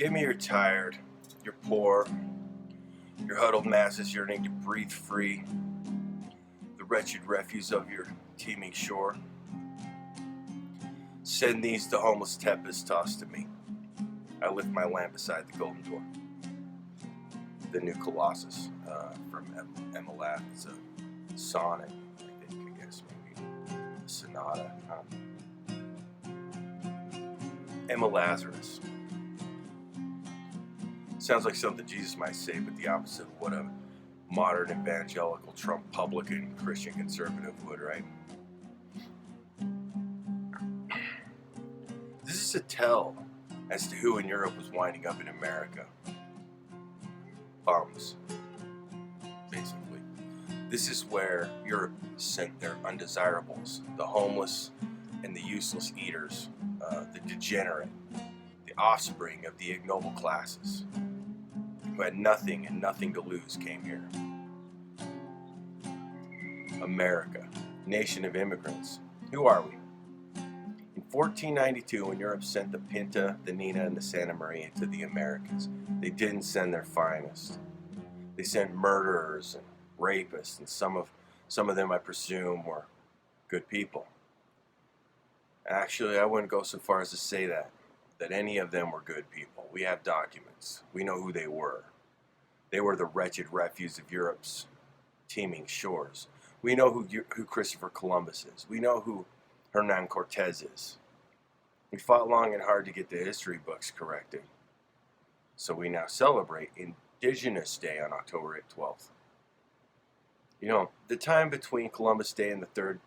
Give me you're tired, you're poor, your huddled masses yearning to breathe free, the wretched refuse of your teeming shore. Send these to homeless tempest tossed to me. I lift my lamp beside the golden door. The new Colossus from Emma Lath. It's a sonnet, I guess, maybe a sonata. Emma Lazarus. Sounds like something Jesus might say, but the opposite of what a modern evangelical Trump publican Christian conservative would, right? This is a tell as to who in Europe was winding up in America. Bums, basically. This is where Europe sent their undesirables, the homeless and the useless eaters, the degenerate, the offspring of the ignoble classes, who had nothing and nothing to lose, came here. America, nation of immigrants. Who are we? In 1492, when Europe sent the Pinta, the Nina, and the Santa Maria to the Americas, they didn't send their finest. They sent murderers and rapists, and some of them, I presume, were good people. Actually, I wouldn't go so far as to say that any of them were good people. We have documents. We know who they were. They were the wretched refuse of Europe's teeming shores. We know who Christopher Columbus is. We know who Hernan Cortez is. We fought long and hard to get the history books corrected. So we now celebrate Indigenous Day on October 12th. You know, the time between Columbus Day and the third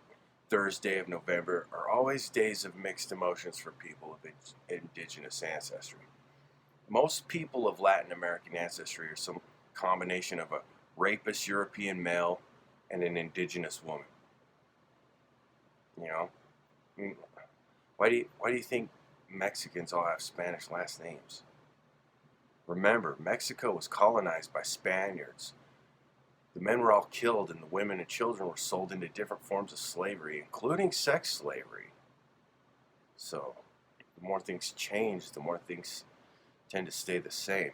Thursday of November are always days of mixed emotions for people of indigenous ancestry. Most people of Latin American ancestry are some combination of a rapist European male and an indigenous woman. You know, I mean, why do you think Mexicans all have Spanish last names? Remember, Mexico was colonized by Spaniards. The men were all killed, and the women and children were sold into different forms of slavery, including sex slavery. So, the more things change, the more things tend to stay the same.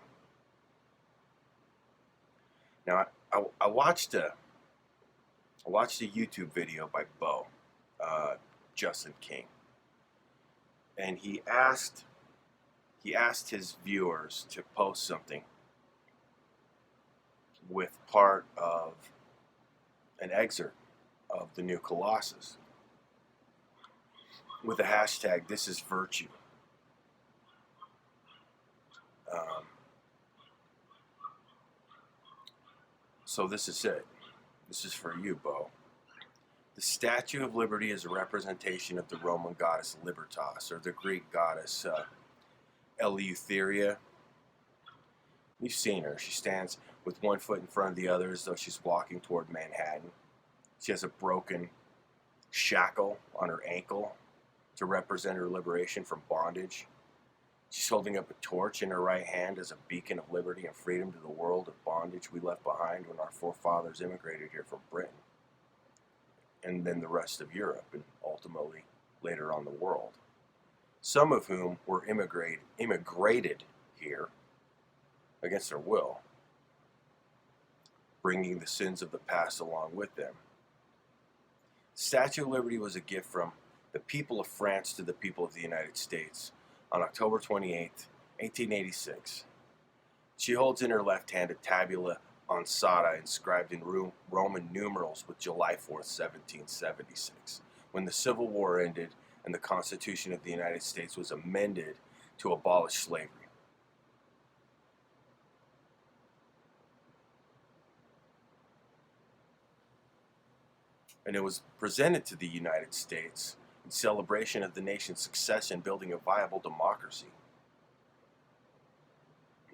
Now, I watched a YouTube video by Bo, Justin King, and he asked his viewers to post something with part of an excerpt of the new Colossus with the hashtag "This is virtue." So this is it. This is for you, Bo. The Statue of Liberty is a representation of the Roman goddess Libertas, or the Greek goddess Eleutheria. You've seen her. She stands with one foot in front of the other as though she's walking toward Manhattan. She has a broken shackle on her ankle to represent her liberation from bondage. She's holding up a torch in her right hand as a beacon of liberty and freedom to the world of bondage we left behind when our forefathers immigrated here from Britain, and then the rest of Europe, and ultimately later on the world. Some of whom were immigrated here against their will, bringing the sins of the past along with them. The Statue of Liberty was a gift from the people of France to the people of the United States on October 28, 1886. She holds in her left hand a tabula ansata inscribed in Roman numerals with July 4th, 1776, when the Civil War ended and the Constitution of the United States was amended to abolish slavery. And it was presented to the United States in celebration of the nation's success in building a viable democracy.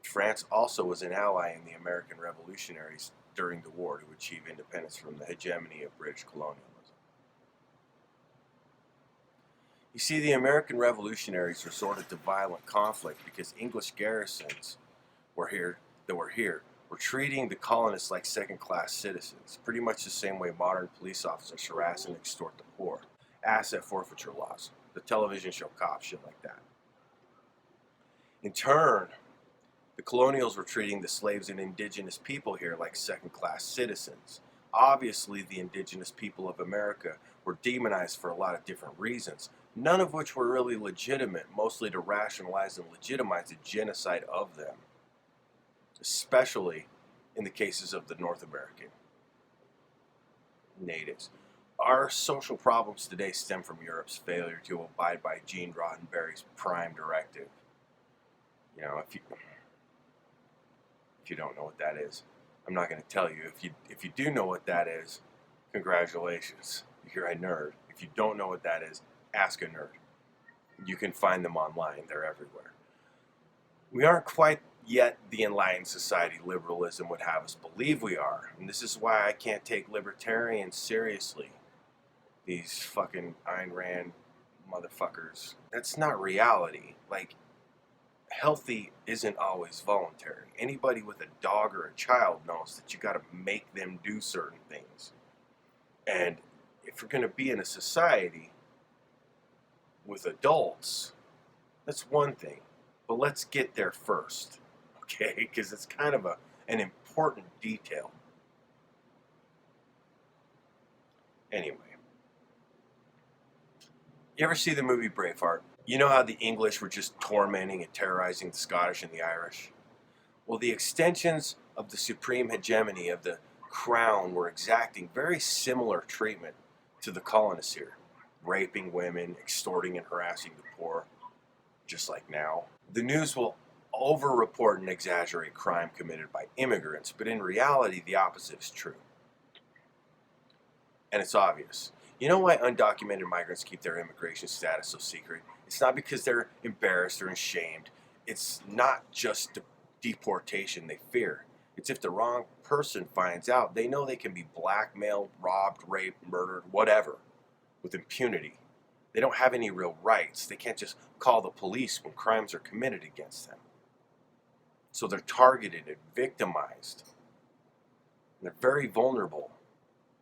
France also was an ally in the American revolutionaries during the war to achieve independence from the hegemony of British colonialism. You see, the American revolutionaries resorted to violent conflict because English garrisons were treating the colonists like second-class citizens, pretty much the same way modern police officers harass and extort the poor. Asset forfeiture laws, the television show Cops, shit like that. In turn, The colonials were treating the slaves and indigenous people here like second-class citizens. Obviously, the indigenous people of America were demonized for a lot of different reasons, none of which were really legitimate, mostly to rationalize and legitimize the genocide of them, especially in the cases of the North American natives. Our social problems today stem from Europe's failure to abide by Gene Roddenberry's Prime Directive. You know, if you don't know what that is, I'm not going to tell you. If you do know what that is, congratulations, you're a nerd. If you don't know what that is, ask a nerd. You can find them online. They're everywhere. We aren't quite yet the enlightened society liberalism would have us believe we are. And this is why I can't take libertarians seriously. These fucking Ayn Rand motherfuckers. That's not reality. Like, healthy isn't always voluntary. Anybody with a dog or a child knows that you got to make them do certain things. And if we're going to be in a society with adults, that's one thing. But let's get there first, okay? Because it's kind of an important detail. Anyway. You ever see the movie Braveheart? You know how the English were just tormenting and terrorizing the Scottish and the Irish? Well, the extensions of the supreme hegemony of the crown were exacting very similar treatment to the colonists here. Raping women, extorting and harassing the poor, just like now. The news will over-report and exaggerate crime committed by immigrants, but in reality, the opposite is true. And it's obvious. You know why undocumented migrants keep their immigration status so secret? It's not because they're embarrassed or ashamed. It's not just deportation they fear. It's if the wrong person finds out, they know they can be blackmailed, robbed, raped, murdered, whatever, with impunity. They don't have any real rights. They can't just call the police when crimes are committed against them. So they're targeted and victimized. They're very vulnerable.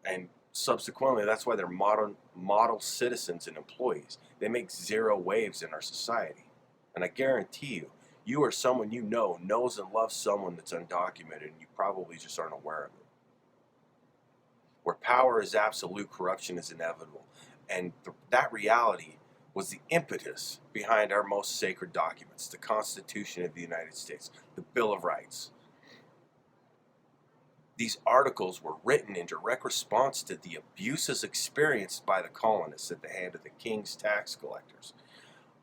And subsequently, that's why they're model citizens and employees. They make zero waves in our society. And I guarantee you, you or someone you know knows and loves someone that's undocumented, and you probably just aren't aware of it. Where power is absolute, corruption is inevitable. And that reality was the impetus behind our most sacred documents, the Constitution of the United States, the Bill of Rights. These articles were written in direct response to the abuses experienced by the colonists at the hand of the king's tax collectors.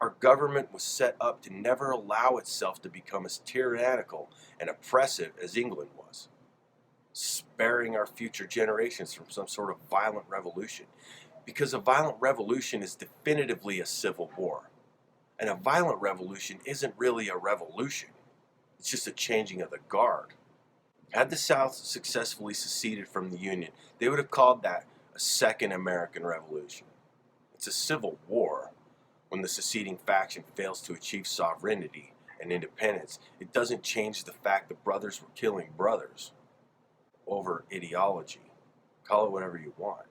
Our government was set up to never allow itself to become as tyrannical and oppressive as England was, sparing our future generations from some sort of violent revolution. Because a violent revolution is definitively a civil war. And a violent revolution isn't really a revolution. It's just a changing of the guard. Had the South successfully seceded from the Union, they would have called that a Second American Revolution. It's a civil war. When the seceding faction fails to achieve sovereignty and independence, it doesn't change the fact that brothers were killing brothers over ideology. Call it whatever you want.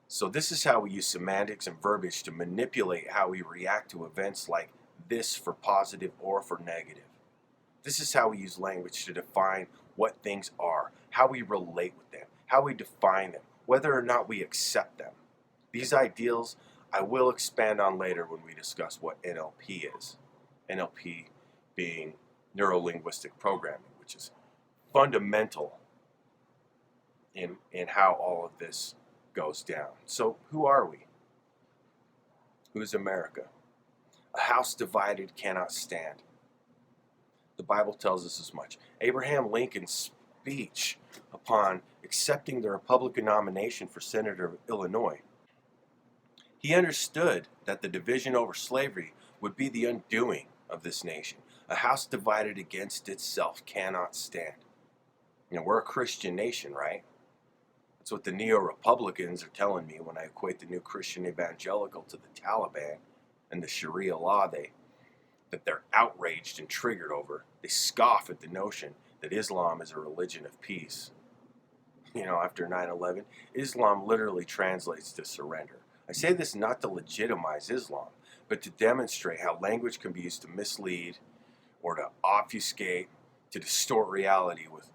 So this is how we use semantics and verbiage to manipulate how we react to events like this for positive or for negative. This is how we use language to define what things are, how we relate with them, how we define them, whether or not we accept them. These ideals I will expand on later when we discuss what NLP is. NLP being neuro-linguistic programming, which is fundamental in how all of this goes down. So who are we? Who's America? A house divided cannot stand. The Bible tells us as much. Abraham Lincoln's speech upon accepting the Republican nomination for Senator of Illinois, he understood that the division over slavery would be the undoing of this nation. A house divided against itself cannot stand. You know, we're a Christian nation, right? That's what the neo-Republicans are telling me when I equate the new Christian evangelical to the Taliban and the Sharia law that they're outraged and triggered over. They scoff at the notion that Islam is a religion of peace. You know, after 9/11, Islam literally translates to surrender. I say this not to legitimize Islam, but to demonstrate how language can be used to mislead, or to obfuscate, to distort reality with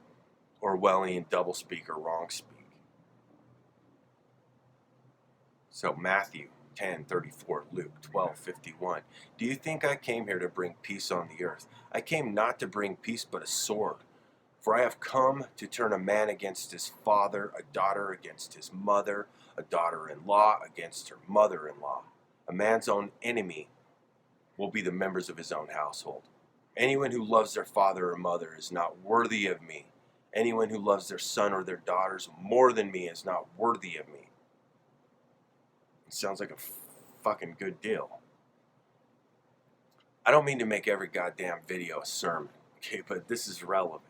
Orwellian doublespeak or wrong speak. So Matthew 10:34, Luke 12:51. Do you think I came here to bring peace on the earth? I came not to bring peace but a sword. For I have come to turn a man against his father, a daughter against his mother, a daughter-in-law against her mother-in-law. A man's own enemy will be the members of his own household. Anyone who loves their father or mother is not worthy of me. Anyone who loves their son or their daughters more than me is not worthy of me. It sounds like a fucking good deal. I don't mean to make every goddamn video a sermon, okay, but this is relevant.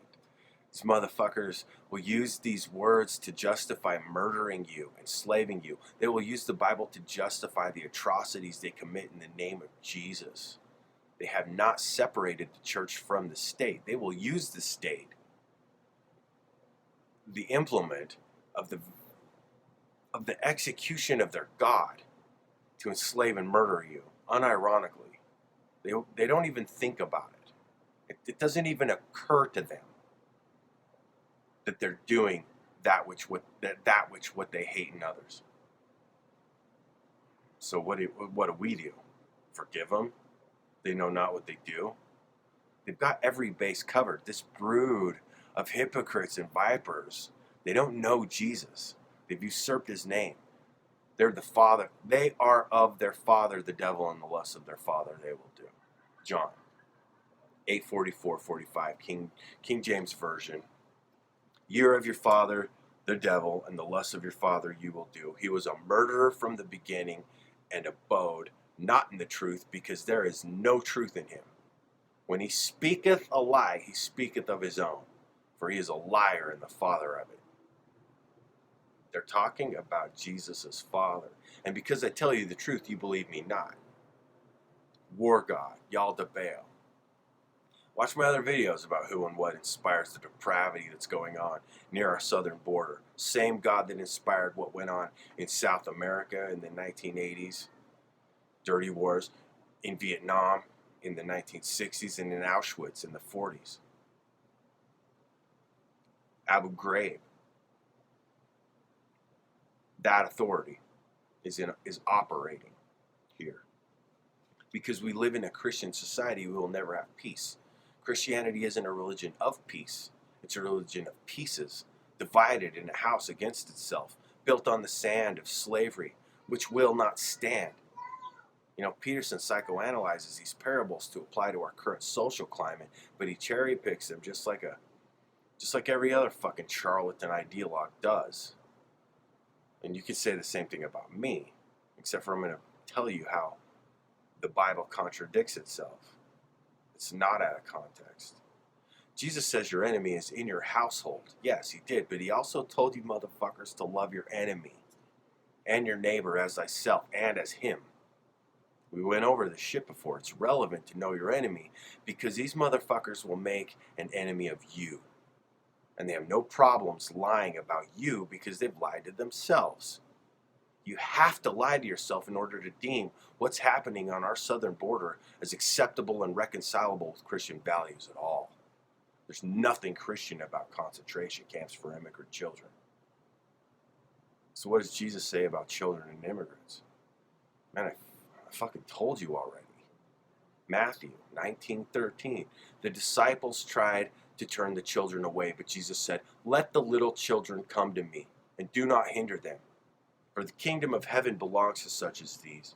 These motherfuckers will use these words to justify murdering you, enslaving you. They will use the Bible to justify the atrocities they commit in the name of Jesus. They have not separated the church from the state. They will use the state, the implement of the execution of their God, to enslave and murder you, unironically. They don't even think about it. It doesn't even occur to them that they're doing that which what they hate in others. So what do we do? Forgive them? They know not what they do. They've got every base covered. This brood of hypocrites and vipers, they don't know Jesus. They've usurped his name. They're the father. They are of their father, the devil, and the lusts of their father they will do. John 8:44-45, King James Version. You're of your father, the devil, and the lusts of your father you will do. He was a murderer from the beginning and abode not in the truth, because there is no truth in him. When he speaketh a lie, he speaketh of his own, for he is a liar and the father of it. They're talking about Jesus' father. And because I tell you the truth, you believe me not. War God, Yalda Baal. Watch my other videos about who and what inspires the depravity that's going on near our southern border. Same God that inspired what went on in South America in the 1980s, dirty wars, in Vietnam in the 1960s, and in Auschwitz in the 40s. Abu Ghraib. That authority is operating here. Because we live in a Christian society, we will never have peace. Christianity isn't a religion of peace. It's a religion of pieces, divided in a house against itself, built on the sand of slavery, which will not stand. You know, Peterson psychoanalyzes these parables to apply to our current social climate, but he cherry picks them just like every other fucking charlatan ideologue does. And you could say the same thing about me, except for I'm going to tell you how the Bible contradicts itself. It's not out of context. Jesus says your enemy is in your household. Yes, he did, but he also told you motherfuckers to love your enemy and your neighbor as thyself and as him. We went over this shit before. It's relevant to know your enemy because these motherfuckers will make an enemy of you. And they have no problems lying about you because they've lied to themselves. You have to lie to yourself in order to deem what's happening on our southern border as acceptable and reconcilable with Christian values at all. There's nothing Christian about concentration camps for immigrant children. So what does Jesus say about children and immigrants? Man, I fucking told you already. Matthew 19:13. The disciples tried to turn the children away, but Jesus said, "Let the little children come to me, and do not hinder them, for the kingdom of heaven belongs to such as these."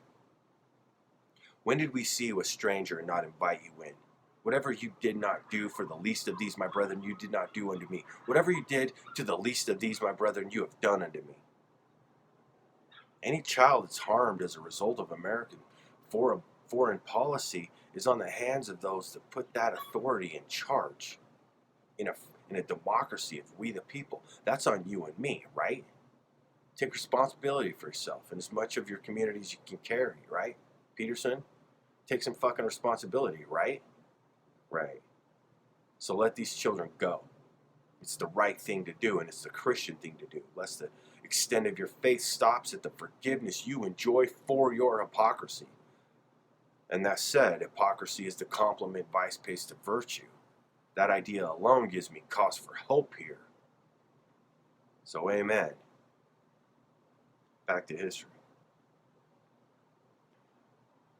When did we see you a stranger and not invite you in? Whatever you did not do for the least of these, my brethren, you did not do unto me. Whatever you did to the least of these, my brethren, you have done unto me. Any child that's harmed as a result of American foreign policy is on the hands of those that put that authority in charge. In a democracy of we the people, that's on you and me, right? Take responsibility for yourself and as much of your community as you can carry, right? Peterson, take some fucking responsibility, right? Right. So let these children go. It's the right thing to do, and it's the Christian thing to do, lest the extent of your faith stops at the forgiveness you enjoy for your hypocrisy. And that said, hypocrisy is the complement vice pays to virtue. That idea alone gives me cause for hope here. So amen. Back to history.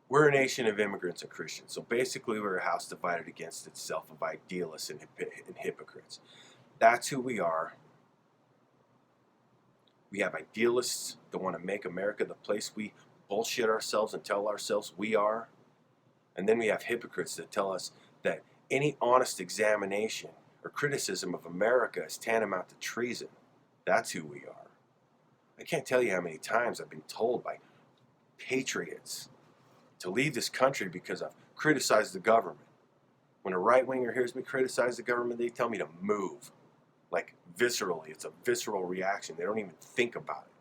We're a nation of immigrants and Christians, so basically we're a house divided against itself of idealists and hypocrites. That's who we are. We have idealists that want to make America the place we bullshit ourselves and tell ourselves we are. And then we have hypocrites that tell us that any honest examination or criticism of America is tantamount to treason. That's who we are. I can't tell you how many times I've been told by patriots to leave this country because I've criticized the government. When a right-winger hears me criticize the government, they tell me to move. Like viscerally, it's a visceral reaction. They don't even think about it.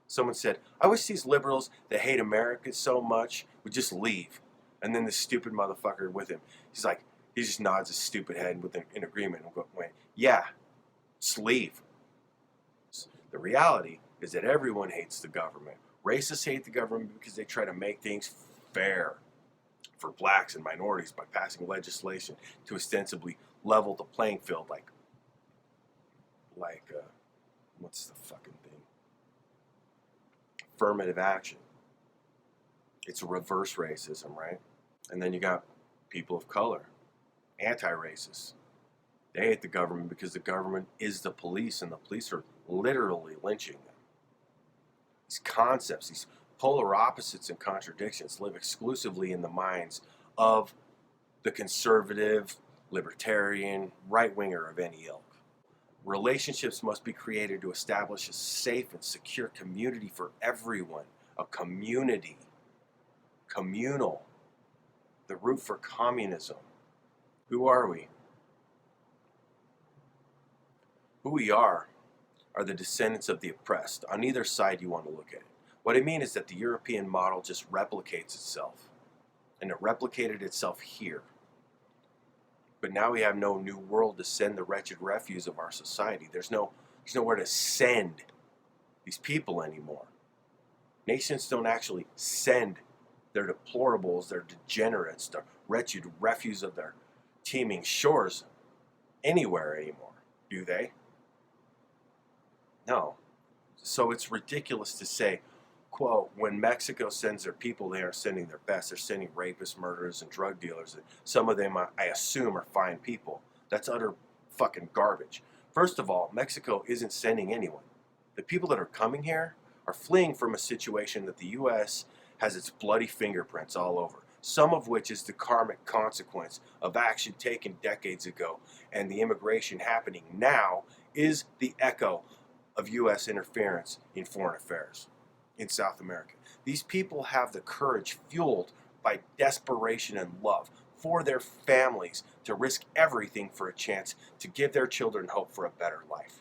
Someone said, I wish these liberals that hate America so much would just leave. And then this stupid motherfucker with him, he's like, he just nods his stupid head with an agreement and went, yeah, just leave. The reality is that everyone hates the government. Racists hate the government because they try to make things fair for blacks and minorities by passing legislation to ostensibly level the playing field like what's the fucking thing? Affirmative action. It's a reverse racism, right? And then you got people of color, anti-racists. They hate the government because the government is the police, and the police are literally lynching them. These concepts, these polar opposites and contradictions live exclusively in the minds of the conservative, libertarian, right-winger of any ilk. Relationships must be created to establish a safe and secure community for everyone. A community. Communal. The root for communism. Who are we? Who we are the descendants of the oppressed. On either side you want to look at it. What I mean is that the European model just replicates itself. And it replicated itself here. But now we have no new world to send the wretched refuse of our society. There's nowhere to send these people anymore. Nations don't actually send their deplorables, their degenerates, the wretched refuse of their teeming shores anywhere anymore, do they? No. So it's ridiculous to say, quote, when Mexico sends their people, they are sending their best. They're sending rapists, murderers, and drug dealers. And some of them, I assume, are fine people. That's utter fucking garbage. First of all, Mexico isn't sending anyone. The people that are coming here are fleeing from a situation that the U.S. has its bloody fingerprints all over, some of which is the karmic consequence of action taken decades ago, and the immigration happening now is the echo of U.S. interference in foreign affairs in South America. These people have the courage fueled by desperation and love for their families to risk everything for a chance to give their children hope for a better life.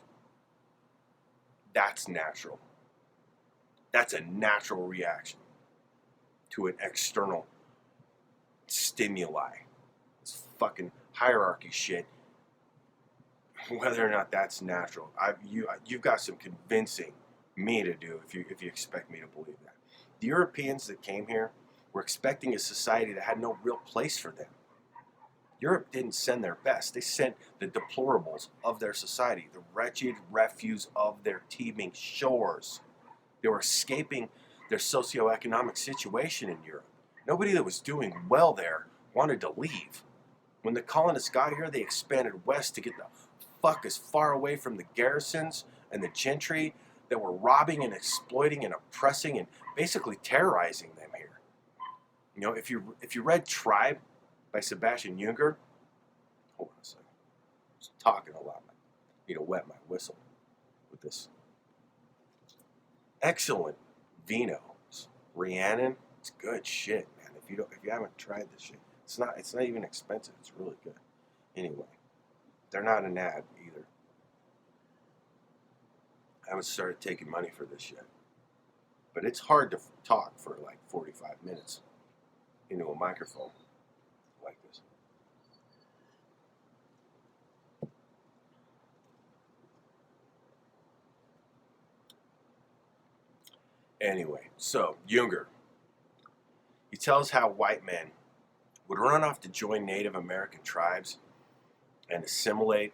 That's natural. That's a natural reaction to an external stimuli. This fucking hierarchy shit. Whether or not that's natural, you've got some convincing me to do if you expect me to believe that. The Europeans that came here were expecting a society that had no real place for them. Europe didn't send their best. They sent the deplorables of their society, the wretched refuse of their teeming shores. They were escaping their socioeconomic situation in Europe. Nobody that was doing well there wanted to leave. When the colonists got here, they expanded west to get the fuck as far away from the garrisons and the gentry that were robbing and exploiting and oppressing and basically terrorizing them here. You know, if you read Tribe by Sebastian Junger, hold on a second. I'm just talking a lot. I need to wet my whistle with this. Excellent vino. Rhiannon, it's good shit, man. If you haven't tried this shit, it's not even expensive. It's really good. Anyway, they're not an ad either. I haven't started taking money for this yet. But it's hard to talk for like 45 minutes into a microphone like this. Anyway, so Junger. He tells how white men would run off to join Native American tribes and assimilate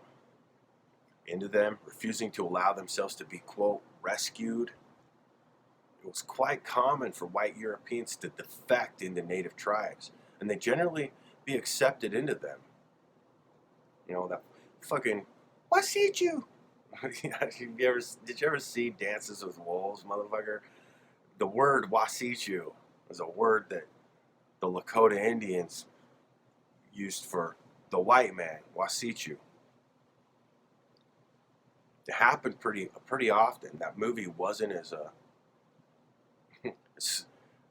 into them, refusing to allow themselves to be, quote, rescued. It was quite common for white Europeans to defect into native tribes, and they generally be accepted into them. You know, that fucking, what's eat you? Did you ever see Dances with Wolves, motherfucker? The word wasichu is a word that the Lakota Indians used for the white man, wasichu. It happened pretty often. That movie wasn't as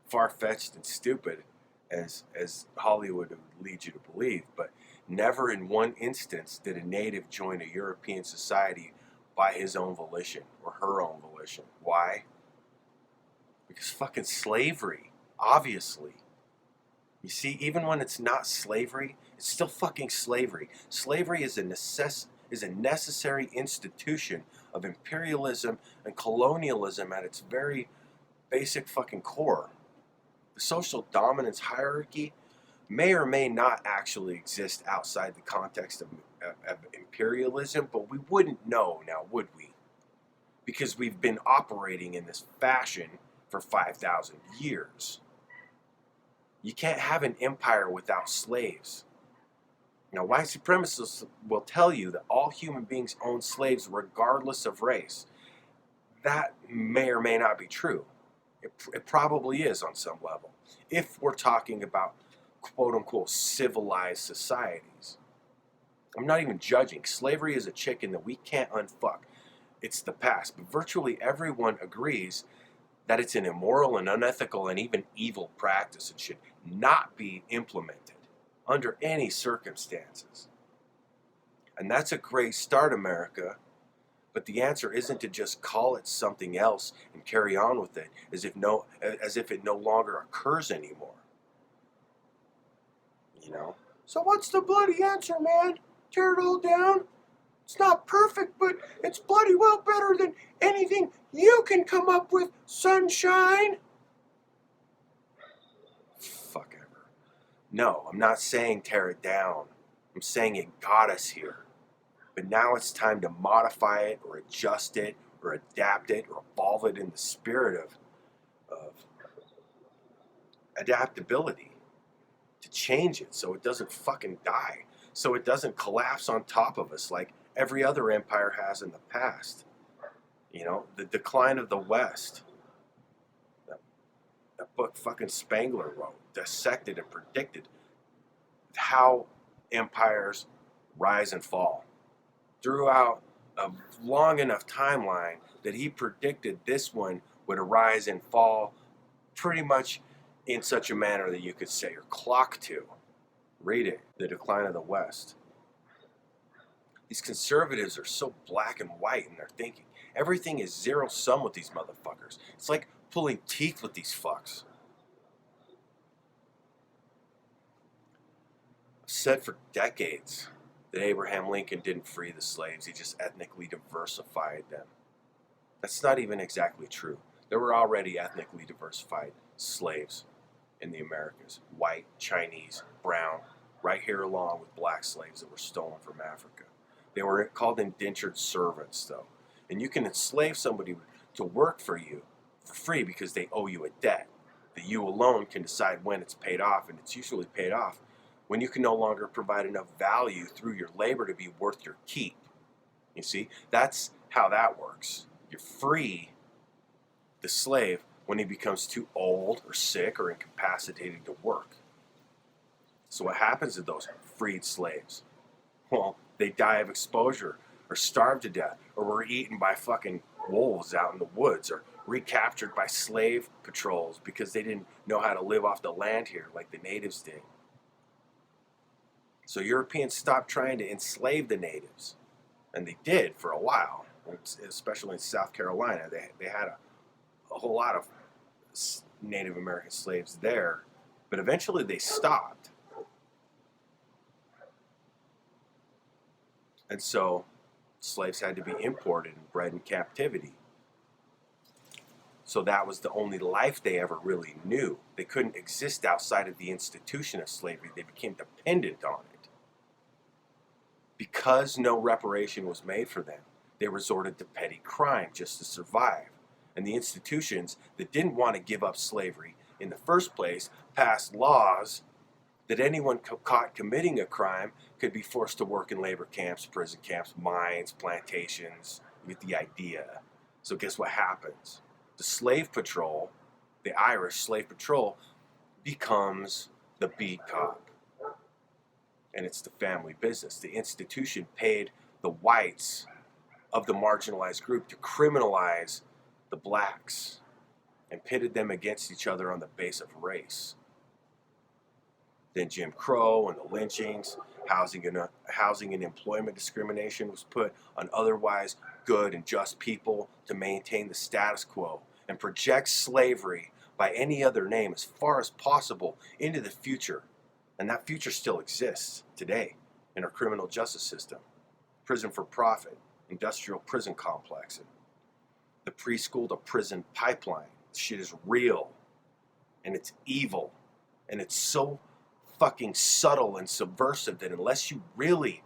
far-fetched and stupid as Hollywood would lead you to believe, but never in one instance did a native join a European society by his own volition or her own volition. Why? Because fucking slavery, obviously. You see, even when it's not slavery, it's still fucking slavery. Slavery is a necessary institution of imperialism and colonialism at its very basic fucking core. The social dominance hierarchy may or may not actually exist outside the context of imperialism, but we wouldn't know now, would we? Because we've been operating in this fashion for 5,000 years. You can't have an empire without slaves. Now, white supremacists will tell you that all human beings own slaves regardless of race. That may or may not be true. It probably is on some level, if we're talking about quote-unquote civilized societies. I'm not even judging. Slavery is a chicken that we can't unfuck. It's the past. But virtually everyone agrees that it's an immoral and unethical and even evil practice and should not be implemented under any circumstances. And that's a great start, America. But the answer isn't to just call it something else and carry on with it as if it no longer occurs anymore. You know? So what's the bloody answer, man? Tear it all down? It's not perfect, but it's bloody well better than anything you can come up with, sunshine. Fuck ever. No, I'm not saying tear it down. I'm saying it got us here. But now it's time to modify it or adjust it or adapt it or evolve it in the spirit of adaptability. To change it so it doesn't fucking die. So it doesn't collapse on top of us like every other empire has in the past. You know, the decline of the West. That book fucking Spangler wrote, dissected and predicted how empires rise and fall throughout a long enough timeline that he predicted this one would arise and fall pretty much in such a manner that you could set your clock to. Read it, The Decline of the West. These conservatives are so black and white in their thinking. Everything is zero sum with these motherfuckers. It's like pulling teeth with these fucks. I've said for decades that Abraham Lincoln didn't free the slaves, he just ethnically diversified them. That's not even exactly true. There were already ethnically diversified slaves in the Americas. White, Chinese, brown, right here along with black slaves that were stolen from Africa. They were called indentured servants, though. And you can enslave somebody to work for you for free because they owe you a debt that you alone can decide when it's paid off, and it's usually paid off when you can no longer provide enough value through your labor to be worth your keep. You see, that's how that works. You free the slave when he becomes too old or sick or incapacitated to work. So what happens to those freed slaves? Well, they die of exposure or starve to death or were eaten by fucking wolves out in the woods or recaptured by slave patrols because they didn't know how to live off the land here like the natives did. So Europeans stopped trying to enslave the natives. And they did for a while, especially in South Carolina. They had a whole lot of Native American slaves there, but eventually they stopped. And so slaves had to be imported and bred in captivity. So that was the only life they ever really knew. They couldn't exist outside of the institution of slavery. They became dependent on it. Because no reparation was made for them, they resorted to petty crime just to survive. And the institutions that didn't want to give up slavery in the first place passed laws that anyone caught committing a crime could be forced to work in labor camps, prison camps, mines, plantations. You get the idea. So guess what happens? The slave patrol, the Irish slave patrol, becomes the beat cop. And it's the family business. The institution paid the whites of the marginalized group to criminalize the blacks and pitted them against each other on the base of race. Then Jim Crow and the lynchings, housing and employment discrimination was put on otherwise good and just people to maintain the status quo and project slavery by any other name as far as possible into the future. And that future still exists today in our criminal justice system. Prison for profit, industrial prison complex, and the preschool to prison pipeline. This shit is real, and it's evil, and it's so fucking subtle and subversive that unless you really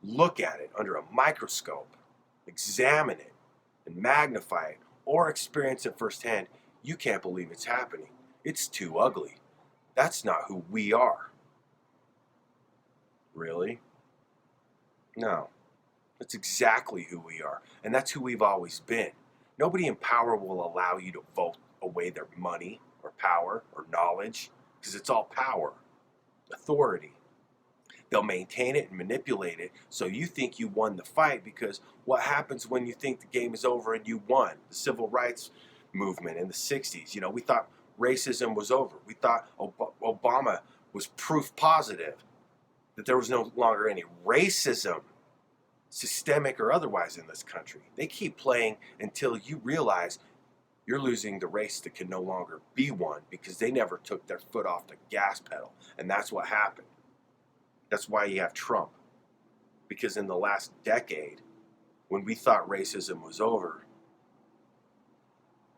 look at it under a microscope, examine it, and magnify it, or experience it firsthand, you can't believe it's happening. It's too ugly. That's not who we are. Really? No. That's exactly who we are. And that's who we've always been. Nobody in power will allow you to vote away their money or power or knowledge, because it's all power, authority. They'll maintain it and manipulate it so you think you won the fight, because what happens when you think the game is over and you won? The civil rights movement in the 60s, we thought racism was over. We thought Obama was proof positive that there was no longer any racism, systemic or otherwise, in this country. They keep playing until you realize you're losing the race that can no longer be won, because they never took their foot off the gas pedal. And that's what happened. That's why you have Trump. Because in the last decade, when we thought racism was over,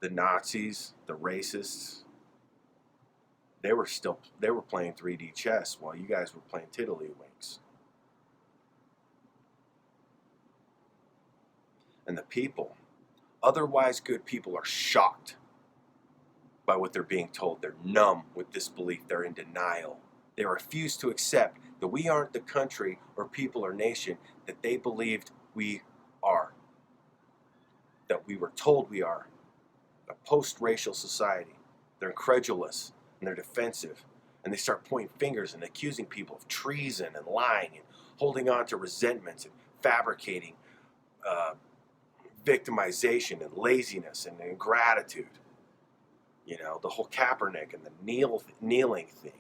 the Nazis, the racists, they were playing 3D chess while you guys were playing tiddlywinks. And the people, otherwise good people, are shocked by what they're being told. They're numb with disbelief. They're in denial. They refuse to accept that we aren't the country or people or nation that they believed we are, that we were told we are, a post-racial society. They're incredulous and they're defensive, and they start pointing fingers and accusing people of treason and lying and holding on to resentments and fabricating victimization and laziness and ingratitude. The whole Kaepernick and the kneeling thing.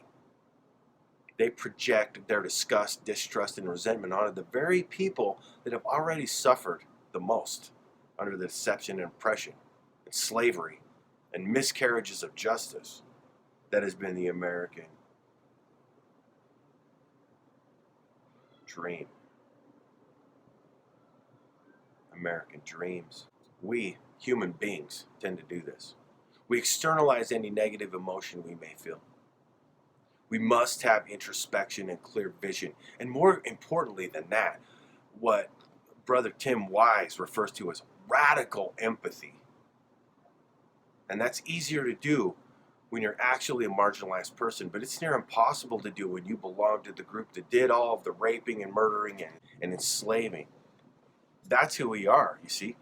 They project their disgust, distrust, and resentment onto the very people that have already suffered the most under the deception and oppression and slavery and miscarriages of justice that has been the American dream. American dreams. We, human beings, tend to do this. We externalize any negative emotion we may feel. We must have introspection and clear vision. And more importantly than that, what Brother Tim Wise refers to as radical empathy. And that's easier to do when you're actually a marginalized person, but it's near impossible to do when you belong to the group that did all of the raping and murdering and enslaving. That's who we are, you see.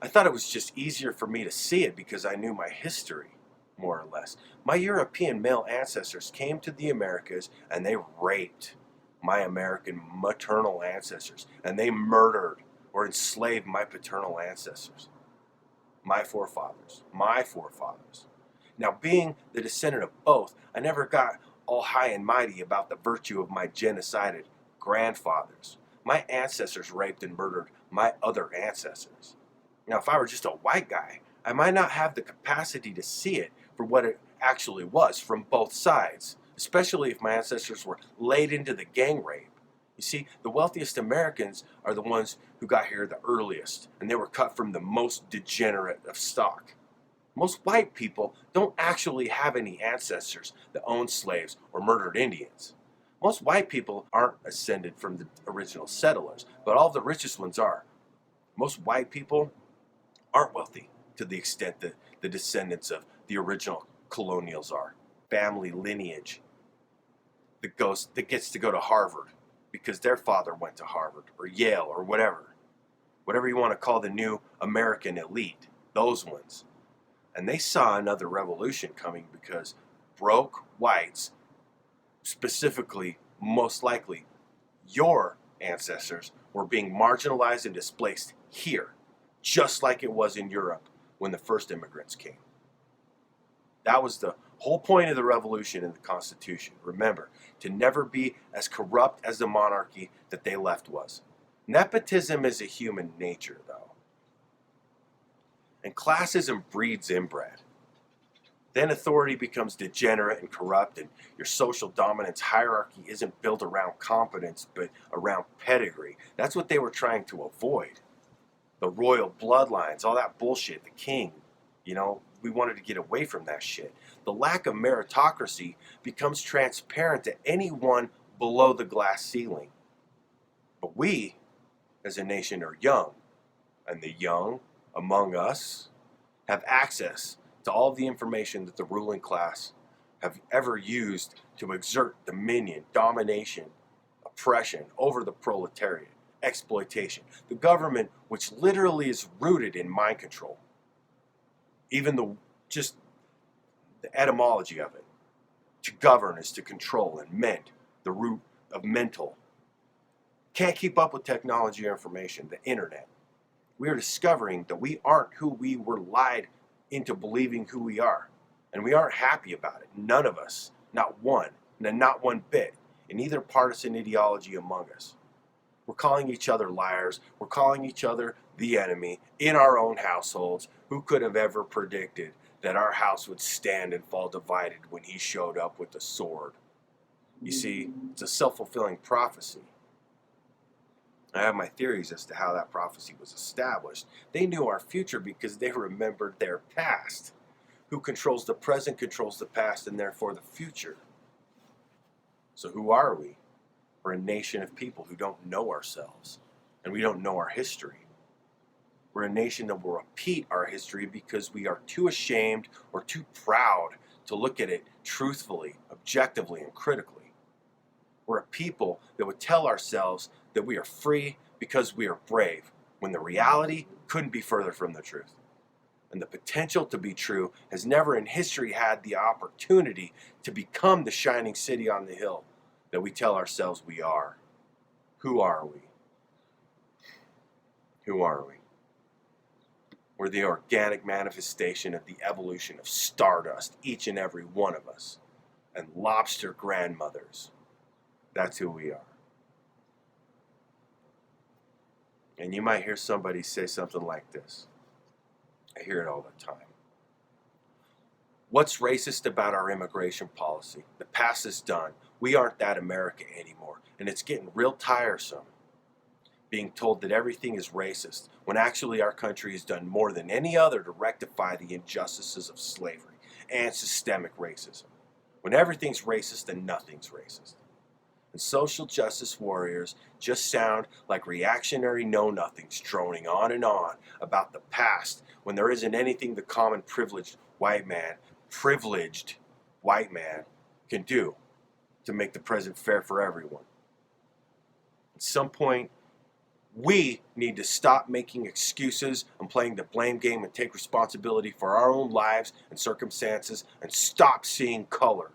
I thought it was just easier for me to see it because I knew my history, more or less. My European male ancestors came to the Americas and they raped my American maternal ancestors, and they murdered or enslaved my paternal ancestors, my forefathers. Now, being the descendant of both, I never got all high and mighty about the virtue of my genocided grandfathers. My ancestors raped and murdered my other ancestors. Now, if I were just a white guy, I might not have the capacity to see it for what it actually was from both sides, especially if my ancestors were laid into the gang rape. You see, the wealthiest Americans are the ones who got here the earliest, and they were cut from the most degenerate of stock. Most white people don't actually have any ancestors that owned slaves or murdered Indians. Most white people aren't ascended from the original settlers, but all the richest ones are. Most white people aren't wealthy to the extent that the descendants of the original colonials are. Family lineage that gets to go to Harvard because their father went to Harvard or Yale or whatever you want to call the new American elite, those ones. And they saw another revolution coming because broke whites, specifically, most likely, your ancestors, were being marginalized and displaced here, just like it was in Europe when the first immigrants came. That was the whole point of the revolution in the Constitution. Remember, to never be as corrupt as the monarchy that they left was. Nepotism is a human nature, though. And classism breeds inbred. Then authority becomes degenerate and corrupt, and your social dominance hierarchy isn't built around competence, but around pedigree. That's what they were trying to avoid. The royal bloodlines, all that bullshit, the king, we wanted to get away from that shit. The lack of meritocracy becomes transparent to anyone below the glass ceiling. But we, as a nation, are young, and the young among us have access to all the information that the ruling class have ever used to exert dominion, domination, oppression over the proletariat, exploitation. The government, which literally is rooted in mind control. Even just the etymology of it. To govern is to control, and ment, the root of mental. Can't keep up with technology or information, the internet. We are discovering that we aren't who we were lied into believing who we are. And we aren't happy about it. None of us. Not one. And not one bit. In either partisan ideology among us. We're calling each other liars. We're calling each other the enemy in our own households. Who could have ever predicted that our house would stand and fall divided when he showed up with a sword? You see, it's a self-fulfilling prophecy. I have my theories as to how that prophecy was established. They knew our future because they remembered their past. Who controls the present controls the past and therefore the future. So who are we? We're a nation of people who don't know ourselves, and we don't know our history. We're a nation that will repeat our history because we are too ashamed or too proud to look at it truthfully, objectively, and critically. We're a people that would tell ourselves that we are free because we are brave, when the reality couldn't be further from the truth. And the potential to be true has never in history had the opportunity to become the shining city on the hill that we tell ourselves we are. Who are we? Who are we? We're the organic manifestation of the evolution of stardust, each and every one of us, and lobster grandmothers. That's who we are. And you might hear somebody say something like this. I hear it all the time. What's racist about our immigration policy? The past is done. We aren't that America anymore. And it's getting real tiresome being told that everything is racist when actually our country has done more than any other to rectify the injustices of slavery and systemic racism. When everything's racist, then nothing's racist. And social justice warriors just sound like reactionary know-nothings droning on and on about the past when there isn't anything the common privileged white man can do to make the present fair for everyone. At some point, we need to stop making excuses and playing the blame game and take responsibility for our own lives and circumstances and stop seeing color.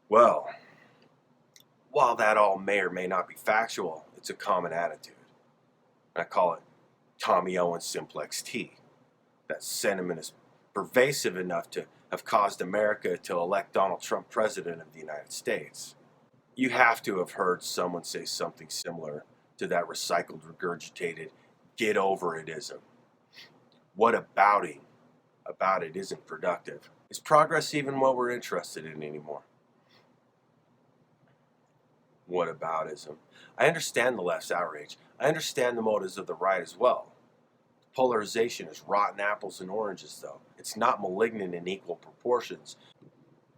Well, while that all may or may not be factual, it's a common attitude. I call it Tommy Owen's Simplex T. That sentiment is pervasive enough to have caused America to elect Donald Trump president of the United States. You have to have heard someone say something similar to that recycled, regurgitated, get over it-ism. What about it isn't productive? Is progress even what we're interested in anymore? What aboutism? I understand the left's outrage. I understand the motives of the right as well. Polarization is rotten apples and oranges, though. It's not malignant in equal proportions.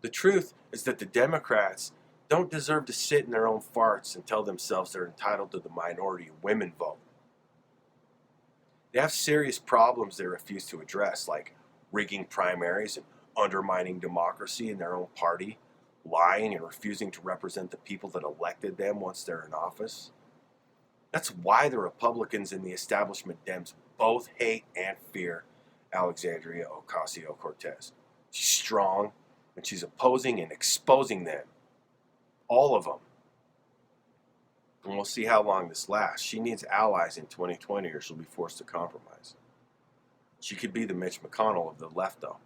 The truth is that the Democrats don't deserve to sit in their own farts and tell themselves they're entitled to the minority women vote. They have serious problems they refuse to address, like rigging primaries and undermining democracy in their own party, lying and refusing to represent the people that elected them once they're in office. That's why the Republicans and the establishment Dems both hate and fear Alexandria Ocasio-Cortez. She's strong, and she's opposing and exposing them. All of them. And we'll see how long this lasts. She needs allies in 2020 or she'll be forced to compromise. She could be the Mitch McConnell of the left, though.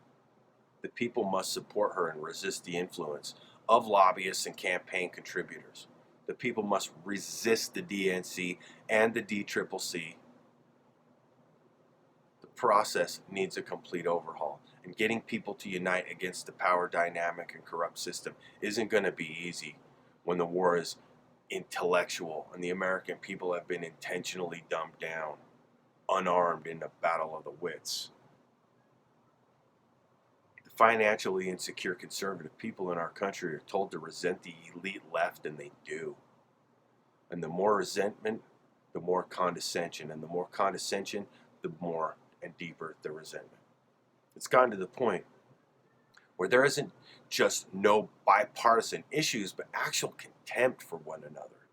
The people must support her and resist the influence of lobbyists and campaign contributors. The people must resist the DNC and the DCCC. The process needs a complete overhaul, and getting people to unite against the power dynamic and corrupt system isn't going to be easy when the war is intellectual and the American people have been intentionally dumbed down, unarmed in the battle of the wits. The financially insecure conservative people in our country are told to resent the elite left, and they do. And the more resentment, the more condescension, and the more condescension, the more and deeper the resentment. It's gotten to the point where there isn't just no bipartisan issues, but actual contempt for one another.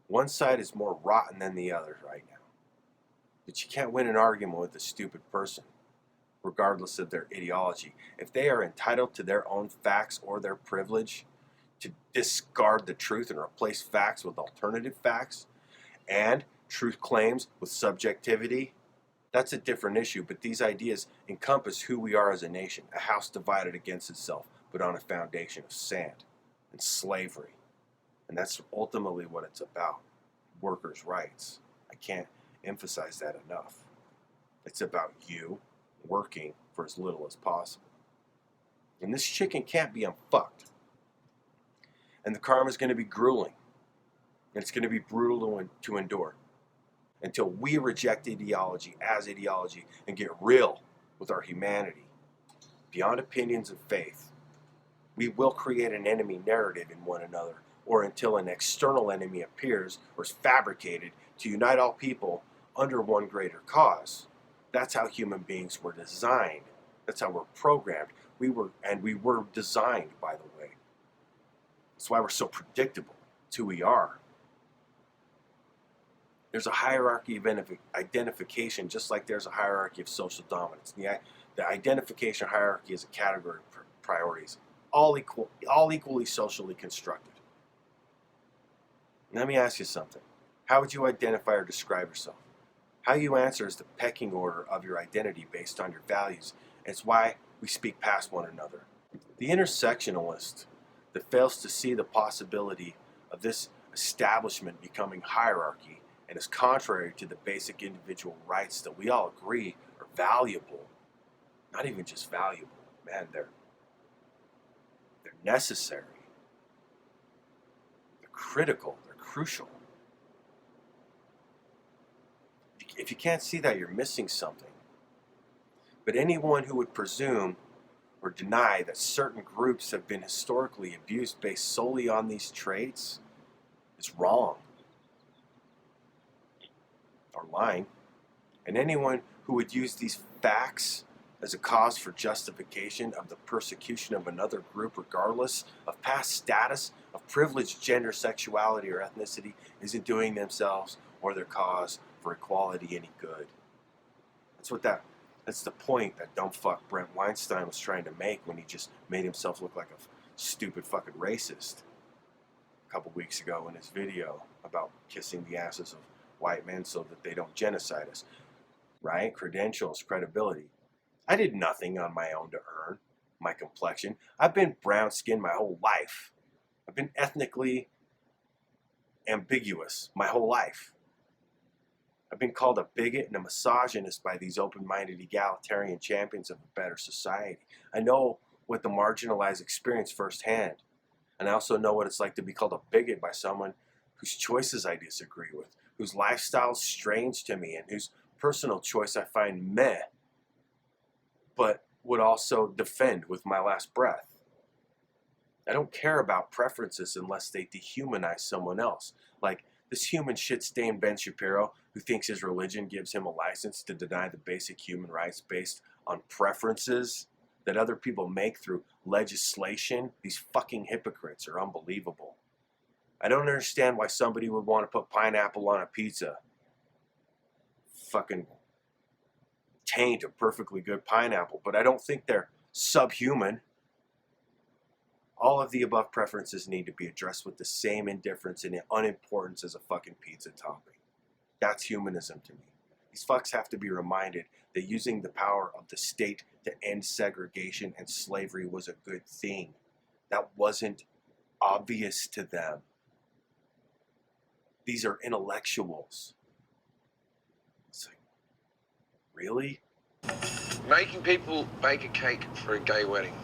One side is more rotten than the other right now. But you can't win an argument with a stupid person, regardless of their ideology. If they are entitled to their own facts or their privilege to discard the truth and replace facts with alternative facts and truth claims with subjectivity, that's a different issue, but these ideas encompass who we are as a nation, a house divided against itself, but on a foundation of sand and slavery. And that's ultimately what it's about, workers' rights. I can't emphasize that enough. It's about you working for as little as possible. And this chicken can't be unfucked. And the karma is going to be grueling. And it's going to be brutal to endure. Until we reject ideology as ideology and get real with our humanity, beyond opinions and faith, we will create an enemy narrative in one another, or until an external enemy appears or is fabricated to unite all people under one greater cause. That's how human beings were designed. That's how we're programmed. We were designed, by the way. That's why we're so predictable. It's who we are. There's a hierarchy of identification, just like there's a hierarchy of social dominance. The identification hierarchy is a category of priorities, all equally socially constructed. Let me ask you something. How would you identify or describe yourself? How you answer is the pecking order of your identity based on your values. And it's why we speak past one another. The intersectionalist that fails to see the possibility of this establishment becoming hierarchy and is contrary to the basic individual rights that we all agree are valuable. Not even just valuable, man, they're necessary. They're critical, they're crucial. If you can't see that, you're missing something. But anyone who would presume or deny that certain groups have been historically abused based solely on these traits is wrong. Or lying. And anyone who would use these facts as a cause for justification of the persecution of another group regardless of past status, of privileged gender, sexuality, or ethnicity isn't doing themselves or their cause for equality any good. That's the point that dumb fuck Brent Weinstein was trying to make when he just made himself look like a stupid fucking racist a couple weeks ago in his video about kissing the asses of white men so that they don't genocide us. Right? Credentials, credibility. I did nothing on my own to earn my complexion. I've been brown-skinned my whole life. I've been ethnically ambiguous my whole life. I've been called a bigot and a misogynist by these open-minded egalitarian champions of a better society. I know what the marginalized experience firsthand. And I also know what it's like to be called a bigot by someone whose choices I disagree with, whose lifestyle is strange to me, and whose personal choice I find meh, but would also defend with my last breath. I don't care about preferences unless they dehumanize someone else. Like this human shit-stained Ben Shapiro who thinks his religion gives him a license to deny the basic human rights based on preferences that other people make through legislation. These fucking hypocrites are unbelievable. I don't understand why somebody would want to put pineapple on a pizza. Fucking taint a perfectly good pineapple, but I don't think they're subhuman. All of the above preferences need to be addressed with the same indifference and unimportance as a fucking pizza topping. That's humanism to me. These fucks have to be reminded that using the power of the state to end segregation and slavery was a good thing. That wasn't obvious to them. These are intellectuals. It's like, really? Making people bake a cake for a gay wedding.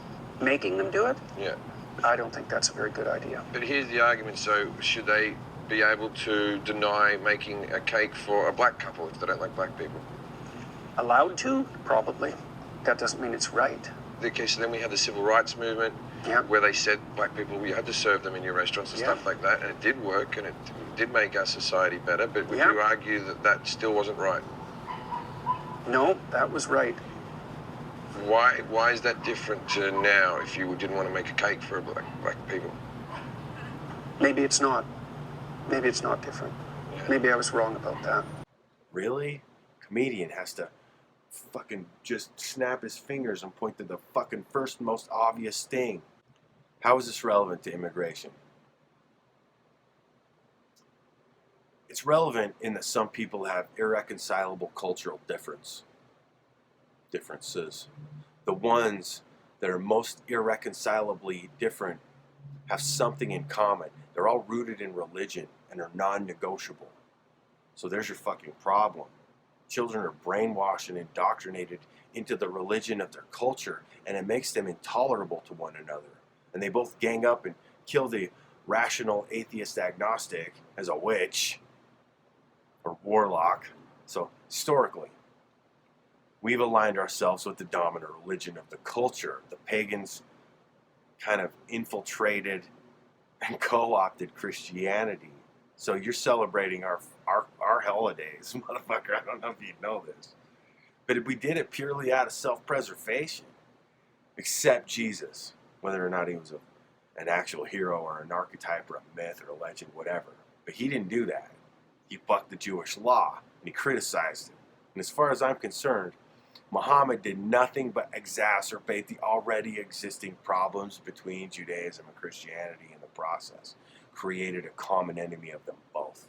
Making them do it? Yeah. I don't think that's a very good idea. But here's the argument. So should they be able to deny making a cake for a black couple if they don't like black people? Allowed to? Probably. That doesn't mean it's right. Okay, so then we had the civil rights movement, where they said black people, you had to serve them in your restaurants and stuff like that, and it did work, and it did make our society better, but would you argue that that still wasn't right? No, that was right. Why is that different to now if you didn't want to make a cake for black people? Maybe it's not. Maybe it's not different. Yeah. Maybe I was wrong about that. Really? Comedian has to fucking just snap his fingers and point to the fucking first most obvious thing. How is this relevant to immigration? It's relevant in that some people have irreconcilable cultural differences. The ones that are most irreconcilably different have something in common. They're all rooted in religion and are non-negotiable. So there's your fucking problem. Children are brainwashed and indoctrinated into the religion of their culture, and it makes them intolerable to one another. And they both gang up and kill the rational atheist agnostic as a witch or warlock. So historically, we've aligned ourselves with the dominant religion of the culture. The pagans kind of infiltrated and co-opted Christianity. So you're celebrating our holidays, motherfucker. I don't know if you know this. But we did it purely out of self-preservation. Except Jesus, whether or not he was an actual hero or an archetype or a myth or a legend, whatever. But he didn't do that. He bucked the Jewish law, and he criticized it. And as far as I'm concerned, Muhammad did nothing but exacerbate the already existing problems between Judaism and Christianity in the process. Created a common enemy of them both.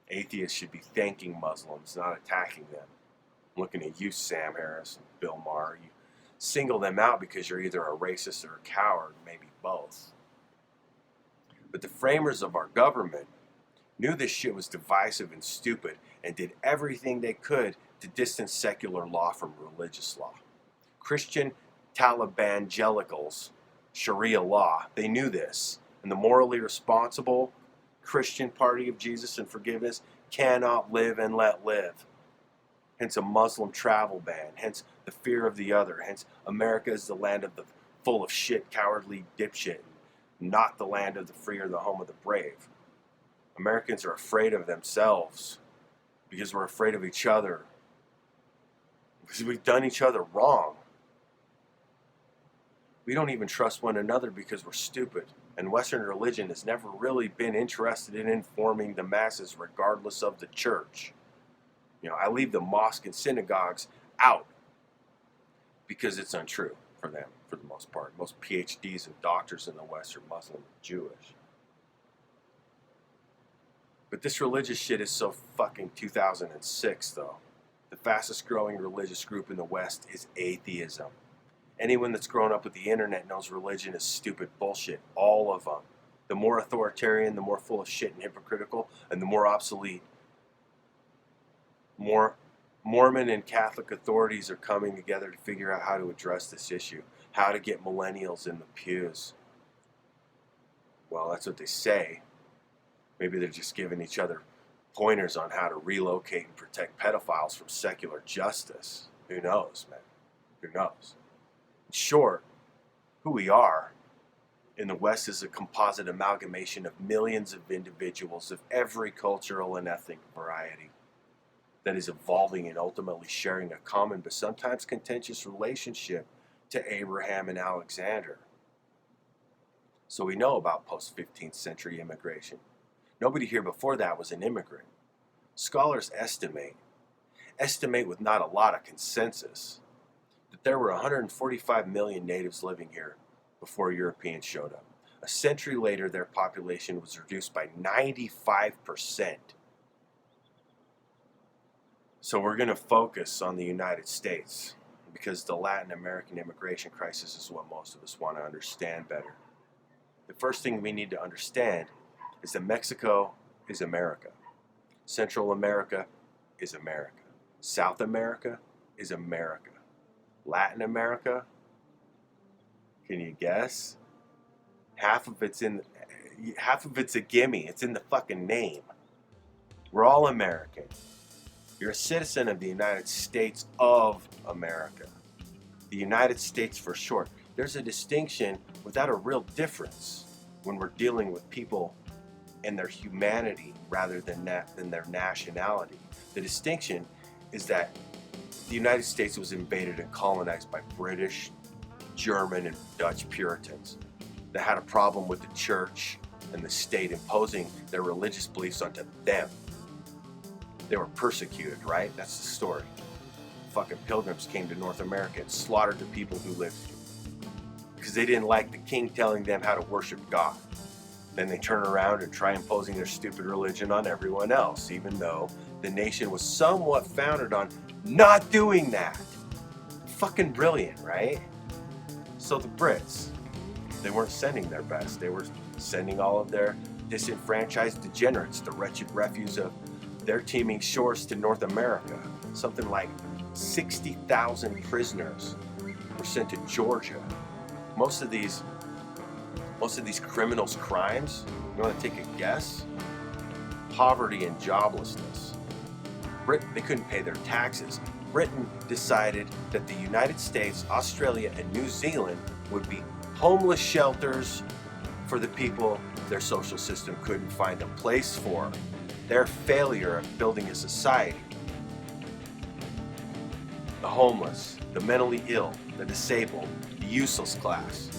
Atheists should be thanking Muslims, not attacking them. I'm looking at you, Sam Harris and Bill Maher. You single them out because you're either a racist or a coward, maybe both. But the framers of our government knew this shit was divisive and stupid and did everything they could to distance secular law from religious law. Christian Talibangelicals, Sharia law, they knew this. And the morally responsible Christian party of Jesus and forgiveness cannot live and let live. Hence a Muslim travel ban. Hence the fear of the other. Hence America is the land of the full of shit, cowardly dipshit, not the land of the free or the home of the brave. Americans are afraid of themselves because we're afraid of each other. Because we've done each other wrong. We don't even trust one another because we're stupid. And Western religion has never really been interested in informing the masses regardless of the church. You know, I leave the mosque and synagogues out because it's untrue for them, for the most part. Most PhDs and doctors in the West are Muslim and Jewish. But this religious shit is so fucking 2006, though. The fastest growing religious group in the West is atheism. Anyone that's grown up with the internet knows religion is stupid bullshit. All of them. The more authoritarian, the more full of shit and hypocritical, and the more obsolete. More Mormon and Catholic authorities are coming together to figure out how to address this issue. How to get millennials in the pews. Well, that's what they say. Maybe they're just giving each other pointers on how to relocate and protect pedophiles from secular justice. Who knows, man? Who knows? In short, who we are in the West is a composite amalgamation of millions of individuals of every cultural and ethnic variety that is evolving and ultimately sharing a common but sometimes contentious relationship to Abraham and Alexander. So we know about post-15th century immigration. Nobody here before that was an immigrant. Scholars estimate with not a lot of consensus, that there were 145 million natives living here before Europeans showed up. A century later, their population was reduced by 95%. So we're going to focus on the United States because the Latin American immigration crisis is what most of us want to understand better. The first thing we need to understand is that Mexico is America. Central America is America. South America is America. Latin America, can you guess? Half of it's a gimme. It's in the fucking name. We're all American. You're a citizen of the United States of America. The United States for short. There's a distinction without a real difference when we're dealing with people and their humanity rather than their nationality. The distinction is that the United States was invaded and colonized by British, German, and Dutch Puritans that had a problem with the church and the state imposing their religious beliefs onto them. They were persecuted, right? That's the story. Fucking pilgrims came to North America and slaughtered the people who lived here because they didn't like the king telling them how to worship God. Then they turn around and try imposing their stupid religion on everyone else, even though the nation was somewhat founded on not doing that. Fucking brilliant, right? So the Brits, they weren't sending their best. They were sending all of their disenfranchised degenerates, the wretched refuse of their teeming shores, to North America. Something like 60,000 prisoners were sent to Georgia. Most of these criminals' crimes, you want to take a guess? Poverty and joblessness. They couldn't pay their taxes. Britain decided that the United States, Australia, and New Zealand would be homeless shelters for the people their social system couldn't find a place for. Their failure of building a society. The homeless, the mentally ill, the disabled, the useless class.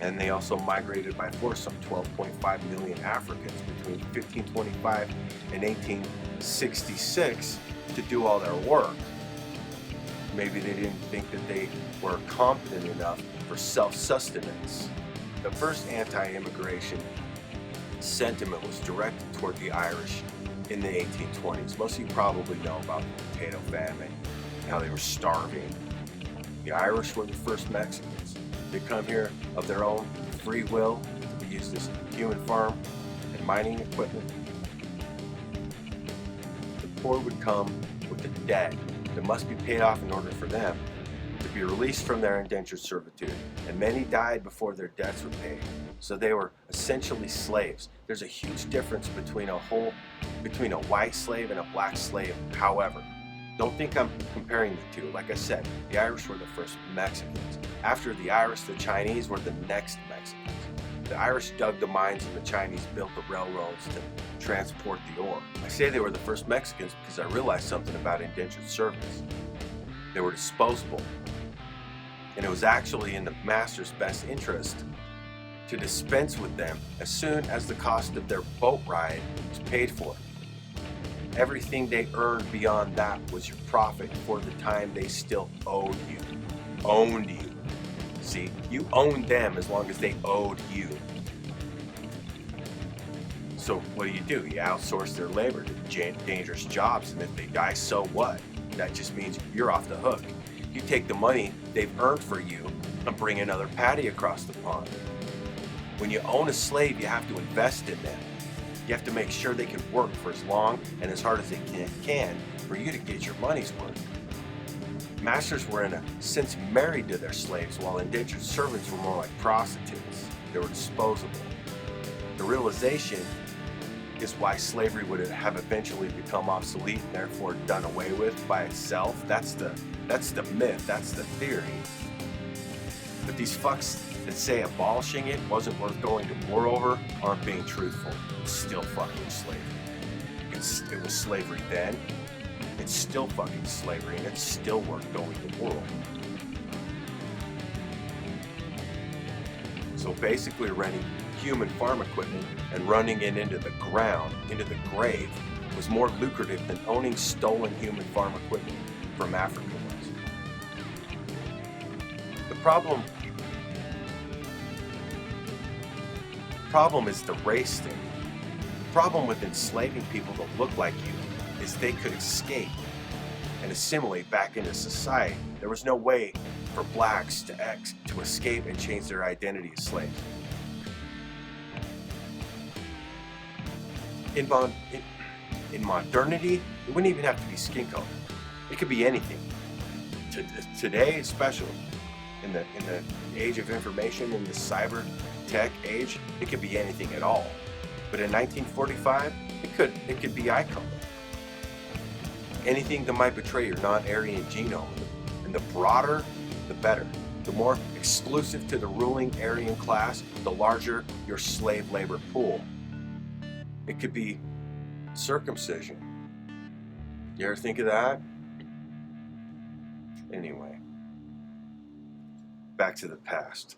And they also migrated by force some 12.5 million Africans between 1525 and 1866 to do all their work. Maybe they didn't think that they were competent enough for self-sustenance. The first anti-immigration sentiment was directed toward the Irish in the 1820s. Most of you probably know about the potato famine, how they were starving. The Irish were the first Mexicans. They come here of their own free will to be used as human farm and mining equipment. The poor would come with a debt that must be paid off in order for them to be released from their indentured servitude, and many died before their debts were paid. So they were essentially slaves. There's a huge difference between a white slave and a black slave, however. Don't think I'm comparing the two. Like I said, the Irish were the first Mexicans. After the Irish, the Chinese were the next Mexicans. The Irish dug the mines and the Chinese built the railroads to transport the ore. I say they were the first Mexicans because I realized something about indentured servants. They were disposable. And it was actually in the master's best interest to dispense with them as soon as the cost of their boat ride was paid for. Everything they earned beyond that was your profit for the time they still owned you. See, you owned them as long as they owed you. So what do? You outsource their labor to dangerous jobs, and if they die, so what? That just means you're off the hook. You take the money they've earned for you and bring another patty across the pond. When you own a slave, you have to invest in them. You have to make sure they can work for as long and as hard as they can for you to get your money's worth. Masters were in a sense married to their slaves, while indentured servants were more like prostitutes. They were disposable. The realization is why slavery would have eventually become obsolete and therefore done away with by itself. That's the myth, that's the theory. But these fucks that say abolishing it wasn't worth going to war over aren't being truthful. It's still fucking slavery. It was slavery then, it's still fucking slavery, and it's still worth going to war over. So basically renting human farm equipment and running it into the ground, into the grave, was more lucrative than owning stolen human farm equipment from Africa was. The problem is the race thing. The problem with enslaving people that look like you is they could escape and assimilate back into society. There was no way for blacks to escape and change their identity as slaves. In modernity, it wouldn't even have to be skin color. It could be anything. Today, especially in the age of information, in the cyber tech age, it could be anything at all. But in 1945, it could be eye color. Anything that might betray your non-Aryan genome, and the broader, the better. The more exclusive to the ruling Aryan class, the larger your slave labor pool. It could be circumcision. You ever think of that? Anyway, back to the past.